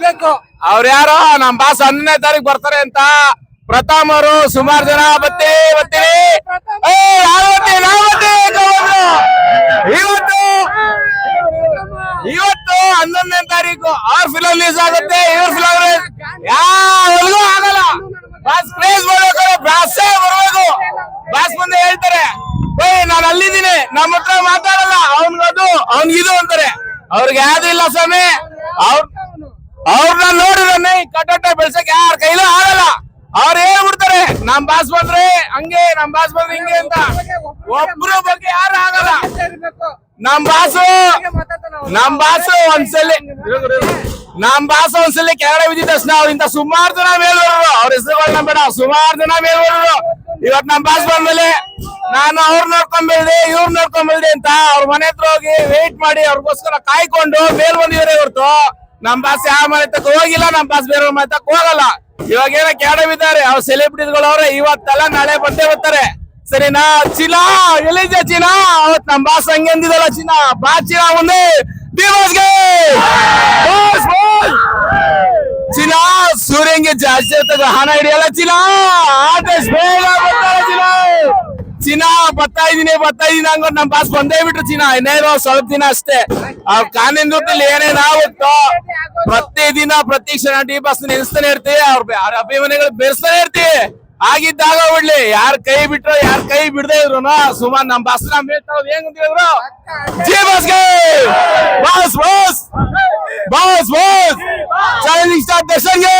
ಗಿರ್ಬೇಕು. ಅವ್ರ ಯಾರೋ ನಮ್ ಬಾಸ್ 11ನೇ ತಾರೀಕು ಬರ್ತಾರೆ ಅಂತ ಪ್ರಥಮ್ ಅವರು ಸುಮಾರು ಜನ ಬರ್ತೀವಿ ಇವತ್ತು 11ನೇ ತಾರೀಕು ಅವ್ರ ಫಿಲಂ ರಿಲೀಸ್ ಆಗುತ್ತೆ. ಇವ್ರ ಫಿಲಂ ಯಾವ್ದು ಆಗಲ್ಲ. ಬಾಸ್ ಕ್ರೇಜ್ ಮಾಡ್ಬೇಕಾದ್ರೆ ಬಾಸೇ ಬರ್ಬೇಕು. ಬಾಸ್ ಮುಂದೆ ಹೇಳ್ತಾರೆ ನಾನು ಅಲ್ಲಿದ್ದೀನಿ, ನಮ್ಮ ಹತ್ರ ಮಾತಾಡಲ್ಲ, ಅವ್ನಿಗಿದು ಅಂತಾರೆ. ಅವ್ರಿಗೆ ಯಾವ್ದು ಇಲ್ಲ ಸ್ವಾಮಿ. ಅವ್ರನ್ನ ನೋಡಿದ್ರೆ ಕಟ್ಟೋಟ ಬೆಳ್ಸಕ್ ಯಾರ ಕೈಲೂ ಆಗಲ್ಲ. ಅವ್ರು ಹೇಳ್ಬಿಡ್ತಾರೆ ನಮ್ ಬಾಸ್ ಬಂದ್ರೆ ಹಂಗೆ, ನಮ್ ಬಾಸ್ ಬಂದ್ರೆ ಹಿಂಗೆ ಅಂತ. ಒಬ್ರು ಬಗ್ಗೆ ಯಾರು ಆಗಲ್ಲ. ನಮ್ ಬಾಸು ಒಂದ್ಸಲಿ ಕೆಳಗಡೆ ಬಿದ್ದಿದ್ದ ತಕ್ಷಣ ಅವ್ರಿಂದ ಸುಮಾರು ಜನ ಮೇಲ್ಬರೋರು, ಅವ್ರ ಹೆಸರುಗಳನ್ನ ಬೇಡ, ಸುಮಾರು ಜನ ಮೇಲ್ಬರೋರು. ಇವತ್ ನಮ್ ಬಾಸ್ ಬಂದ್ಮೇಲೆ ನಾನು ಅವ್ರ ನೋಡ್ಕೊಂಡ್ಬಲ್ದೆ ಇವ್ರ ನೋಡ್ಕೊಂಡ್ಬಲ್ದೆ ಅಂತ ಅವ್ರ ಮನೆ ಹತ್ರ ಹೋಗಿ ವೇಟ್ ಮಾಡಿ ಅವ್ರಿಗೋಸ್ಕರ ಕಾಯ್ಕೊಂಡು ಮೇಲ್ ಬಂದಿವ್ರೆ ಹೊರ್ತು ನಮ್ ಬಾಸ್ ಯಾವ ಮನೆ ತಕ್ಕ ಹೋಗಿಲ್ಲ, ನಮ್ ಬಾಸ್ ಬೇರೆಯವ್ರ ಮನೆ ತಕ್ಕ ಹೋಗಲ್ಲ. ಇವಾಗ ಏನೋ ಕೆಳಗಡೆ ಬಿದ್ದಾರೆ ಅವ್ರ ಸೆಲೆಬ್ರಿಟಿಗಳು ಅವ್ರೆ, ಇವತ್ತಲ್ಲ ನಾಳೆ ಬಂದೇ ಬರ್ತಾರೆ. ಸರಿನಾ? ಚೀನಾ ಎಲ್ಲಿದ್ಯಾ ಚೀನಾ? ಅವತ್ ನಮ್ ಬಾಸ್ ಹಂಗೆ ಅಂದಿದಲ್ಲ ಚೀನಾ, ಬಾ ಚೀನಾ ಮುಂದೆ ಚೀನಾ ಸೂರ್ಯಂಗೆ ಜಾಸ್ತಿ ಇರ್ತದ, ಹಣ ಹಿಡಿಯಲ್ಲ ಚೀನಾ. ಚೀನಾ ಬರ್ತಾ ಇದೀನಿ ಹಂಗ ನಮ್ ಬಾಸ್ ಬಂದೇ ಬಿಟ್ರು ಚೀನಾ. ಇನ್ನೇನೋ ಸ್ವಲ್ಪ ದಿನ ಅಷ್ಟೇ. ಅವ್ರ ಕಾನೂನು ರೂಪದಲ್ಲಿ ಏನೇನಾಗುತ್ತೋ ಪ್ರತಿದಿನ ಪ್ರತಿ ಕ್ಷಣ ಡಿ ಬಾಸ್ ನೆನೆಸ್ತಾನೆ ಇರ್ತೀವಿ, ಅವ್ರ ಅಭಿಮಾನಿಗಳು ಬೆರೆಸ್ತಾನೆ ಇರ್ತೀವಿ. ಆಗಿದ್ದಾಗ ಬಿಡ್ಲಿ, ಯಾರ್ ಕೈ ಬಿಟ್ರು ಯಾರ್ ಕೈ ಬಿಡದೆ ಇದ್ರು ಸುಮಾರು ನಮ್ ಬಾಸ್ ನಮ್ ಹೇಳ್ತಾವ್ ಹೆಂಗಂತಿದ್ರು ಜಿ ಬಾಸ್ಗೆ ಬಾಸ್ ಚಾಲೆಂಜಿಂಗ್ ಸ್ಟಾರ್ ದರ್ಶನ್ಗೆ.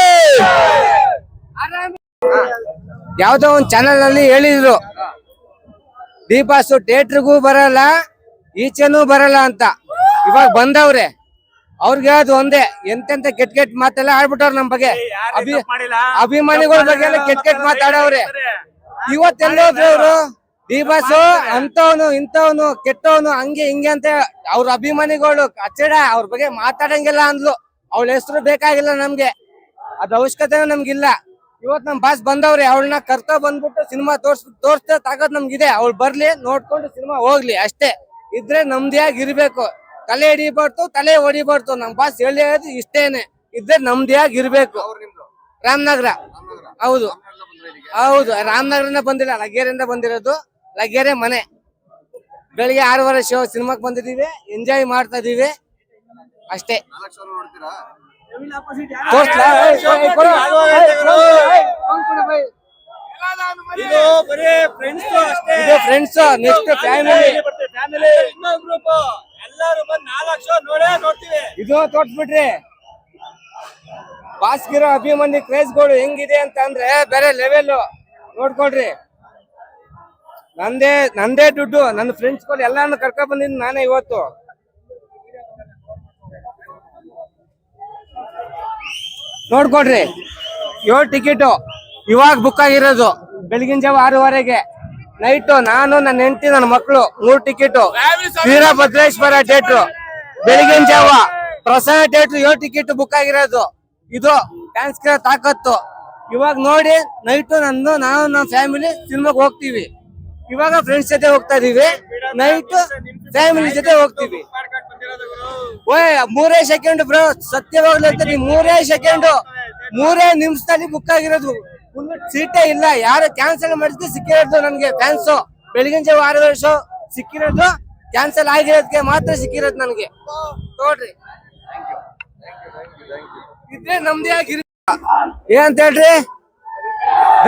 ಯಾವ್ದೋ ಒಂದ್ ಚಾನೆಲ್ ಅಲ್ಲಿ ಹೇಳಿದ್ರು ಡಿ ಬಾಸ್ ಥಿಯೇಟರ್ಗೂ ಬರಲ್ಲ ಈಚೆನೂ ಬರಲ್ಲ ಅಂತ. ಇವಾಗ ಬಂದವ್ರೆ, ಅವ್ರಿಗೆ ಅದು ಒಂದೇ ಎಂತೆಂತ ಕೆಟ್ಟ ಮಾತೆಲ್ಲ ಆಡ್ಬಿಟ್ಟವ್ರ ನಮ್ ಬಗ್ಗೆ. ಅಭಿಮಾನಿಗಳ ಬಗ್ಗೆ ಎಲ್ಲ ಕೆಟ್ಟ ಮಾತಾಡವ್ರೆ. ಇವತ್ತೆಲ್ಲೋದ್ರು ಅವ್ರು ಡಿ ಬಾಸ್ ಅಂತವನು ಇಂಥವನು ಕೆಟ್ಟವನು ಹಂಗೆ ಹಿಂಗೆ ಅಂತ ಅವ್ರ ಅಭಿಮಾನಿಗಳು ಅಚ್ಚಡ ಅವ್ರ ಬಗ್ಗೆ ಮಾತಾಡಂಗಿಲ್ಲ ಅಂದ್ಲು. ಅವಳ ಹೆಸರು ಬೇಕಾಗಿಲ್ಲ ನಮ್ಗೆ, ಅದ್ ಅವಶ್ಯಕತೆ ನಮ್ಗಿಲ್ಲ. ಇವತ್ ನಮ್ ಬಾಸ್ ಬಂದವ್ರೆ, ಅವಳನ್ನ ಕರ್ಕೊ ಬಂದ್ಬಿಟ್ಟು ಸಿನಿಮಾ ತೋರ್ಸ್ತಾ ತಾಕತ್ ನಮ್ಗಿದೆ. ಅವ್ಳು ಬರ್ಲಿ, ನೋಡ್ಕೊಂಡು ಸಿನಿಮಾ ಹೋಗ್ಲಿ ಅಷ್ಟೇ. ಇದ್ರೆ ನಮ್ದಿಯಾಗಿ ಇರ್ಬೇಕು, ತಲೆ ಹಿಡಿಬಾರ್ದು, ತಲೆ ಹೊಡಿಬಾರ್ದು. ನಮ್ ಬಾಸ್ ಹೇಳಿ ಇಷ್ಟೇನೆ, ಇದ್ರೆ ನಮ್ದಿಯಾಗಿ ಇರ್ಬೇಕು. ರಾಮನಗರ, ಹೌದು ರಾಮನಗರದಿಂದ ಬಂದಿಲ್ಲ, ಲಗ್ಗೆರೆಯಿಂದ ಬಂದಿರೋದು. ಲಗ್ಗೆರೆ ಮನೆ. ಬೆಳಿಗ್ಗೆ 6:30 ಶೋ ಸಿನಿಮಾಕ್ ಬಂದಿದೀವಿ, ಎಂಜಾಯ್ ಮಾಡ್ತಾ ಇದೀವಿ ಅಷ್ಟೇ. ಫ್ರೆಂಡ್ಸ್ ನೆಕ್ಸ್ಟ್ ಫ್ಯಾಮಿಲಿ ಇದು ತೋರ್ಸ್ಬಿಟ್ರಿ. ಬಾಸ್ಗಿರೋ ಅಭಿಮಾನಿ ಕ್ರೇಜ್ಗಳು ಹೆಂಗಿದೆ ಅಂತ ಅಂದ್ರೆ ಬೇರೆ ಲೆವೆಲ್. ನೋಡ್ಕೊಳ್ರಿ, ನಂದೇ ದುಡ್ಡು, ನನ್ನ ಫ್ರೆಂಡ್ಸ್ಗಳು ಎಲ್ಲಾನು ಕರ್ಕೊಂಡ್ ಬಂದಿದ್ದು ನಾನೇ ಇವತ್ತು. ನೋಡ್ಕೊಡ್ರಿ, 7 ಟಿಕೆಟು ಇವಾಗ ಬುಕ್ ಆಗಿರೋದು. ಬೆಳಗಿನ ಜಾವ 6:30ಗೆ ನೈಟು ನಾನು ನನ್ನ ಹೆಂಡತಿ ನನ್ನ ಮಕ್ಕಳು 3 ಟಿಕೆಟು. ವೀರಭದ್ರೇಶ್ವರ ಥಿಯೇಟ್ರು ಬೆಳಗಿನ ಜಾವ, ಪ್ರಸನ್ನ ಥಿಯೇಟ್ರು 7 ಟಿಕೆಟ್ ಬುಕ್ ಆಗಿರೋದು. ಇದು ಫ್ಯಾನ್ಸ್ ತಾಕತ್ತು. ಇವಾಗ ನೋಡಿ ನೈಟು ನಾನು ನಮ್ಮ ಫ್ಯಾಮಿಲಿ ಸಿನಿಮಾಗೆ ಹೋಗ್ತೀವಿ. ಇವಾಗ ಫ್ರೆಂಡ್ಸ್ ಜೊತೆ ಹೋಗ್ತಾ ಇದೀವಿ, ನೈಟ್ ಫ್ಯಾಮಿಲಿ ಜೊತೆ ಹೋಗ್ತೀವಿ. 3 ಸೆಕೆಂಡ್ ಬ್ರೋ, ಸತ್ಯವಾಗ್ಲಿ ಅಂತ 3 ಸೆಕೆಂಡ್ 3 ನಿಮಿಷದಲ್ಲಿ ಬುಕ್ ಆಗಿರೋದು. ಫುಲ್ ಸೀಟೇ ಇಲ್ಲ. ಯಾರು ಕ್ಯಾನ್ಸಲ್ ಮಾಡಿದ್ರೆ ಸಿಕ್ಕಿರೋದು ನನ್ಗೆ ಫ್ಯಾನ್ಸ್. ಬೆಳಗಿನ ಜಾವ 6:30 ಶೋ ಸಿಕ್ಕಿರೋದು, ಕ್ಯಾನ್ಸಲ್ ಆಗಿರೋದಕ್ಕೆ ಮಾತ್ರ ಸಿಕ್ಕಿರೋದು ನನ್ಗೆ. ನೋಡ್ರಿ, ಇದ್ರೆ ನಮ್ದೇ ಆಗಿರ ಏನಂತ ಹೇಳ್ರಿ.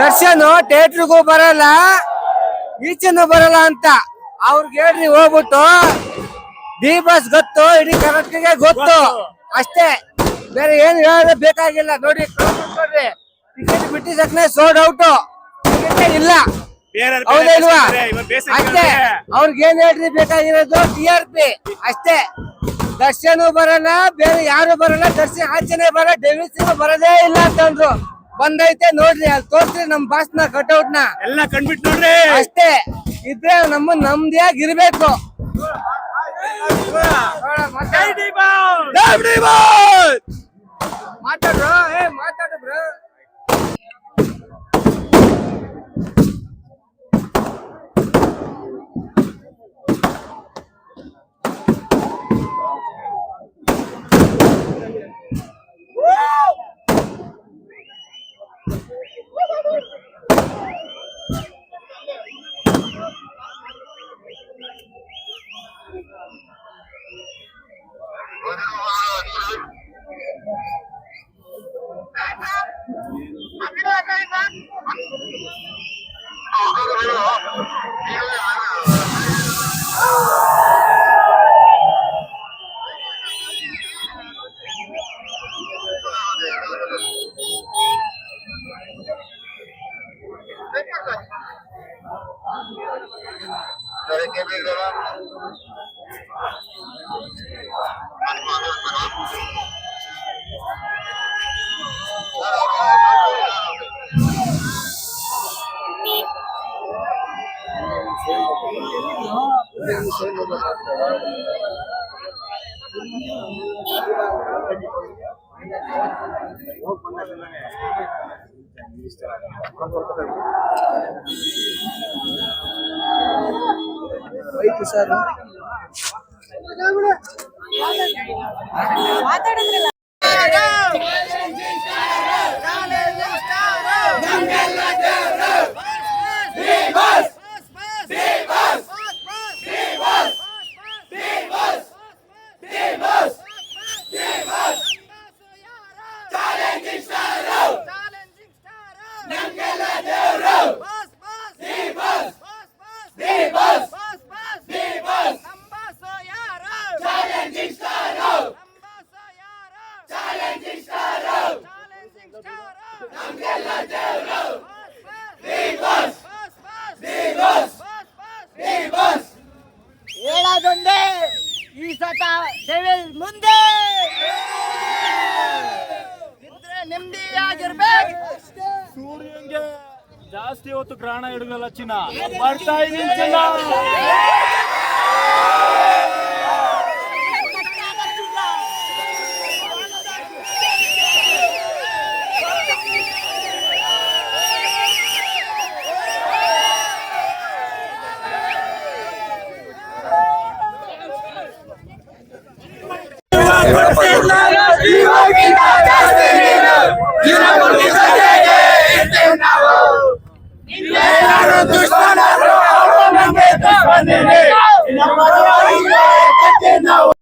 ದರ್ಶನ್ ಥಿಯೇಟ್ರಿಗೂ ಬರಲ್ಲ ಈಚೆನೂ ಬರಲ್ಲ ಅಂತ ಅವ್ರಿಗೆ ಹೇಳ್ರಿ. ಹೋಗ್ಬಿಟ್ಟು ಡಿ ಬಾಸ್ ಗೊತ್ತು, ಇಡೀ ಕರ್ನಾಟಕಕ್ಕೆ ಗೊತ್ತು ಅಷ್ಟೇ, ಬೇರೆ ಏನು ಹೇಳೋದು ಬೇಕಾಗಿಲ್ಲ. ನೋಡಿ ನೋಡ್ರಿ, ಟಿಕೆಟ್ ಬಿಟ್ಟಿದ ತಕ್ಷಣ ಸೋಲ್ಡ್ ಔಟ್, ಟಿಕೆಟ್ ಇಲ್ಲ. ಹೌದಲ್ವಾ? ಅಷ್ಟೇ, ಅವ್ರಿಗೆ ಏನ್ ಹೇಳ್ರಿ ಬೇಕಾಗಿರೋದು TRP ಅಷ್ಟೇ. ದರ್ಶನ್ ಬರಲ್ಲ, ಬೇರೆ ಯಾರು ಬರಲ್ಲ, ದರ್ಶನ್ ಆಚೆನೆ ಬರಲ್ಲ, ಡೆವಿಸ್ ಬರೋದೇ ಇಲ್ಲ ಅಂತಂದ್ರು. ಬಂದೈತೆ ನೋಡ್ರಿ, ಅಲ್ಲಿ ತೋರ್ಸ್ರಿ ನಮ್ ಬಾಸ್ ನ ಕಟ್ಔಟ್ ನ ಎಲ್ಲ ಕಂಡ್ಬಿಟ್ಟು ನೋಡ್ರಿ ಅಷ್ಟೇ. ಇದ್ರೆ ನಮ್ದಿಯಾಗಿ ಇರ್ಬೇಕು. ಮಾತಾಡ್ರು, ಮಾತಾಡು ಬ್ರೋ. ಹೇಳೋದೊಂದೇ ಈ ಸತ ಡೆವಿಲ್ ಮುಂದೆ ಇದ್ರೆ ನೆಮ್ಮದಿಯಾಗಿರ್ಬೇಕು. ಸೂರ್ಯಂಗೆ ಜಾಸ್ತಿ ಹೊತ್ತು ಗ್ರಹಣ ಹಿಡಿದಲ್ಲ ಚಿನ್ನ ಬರ್ತಾ ಇದೀನಿ ಚಿನ್ನ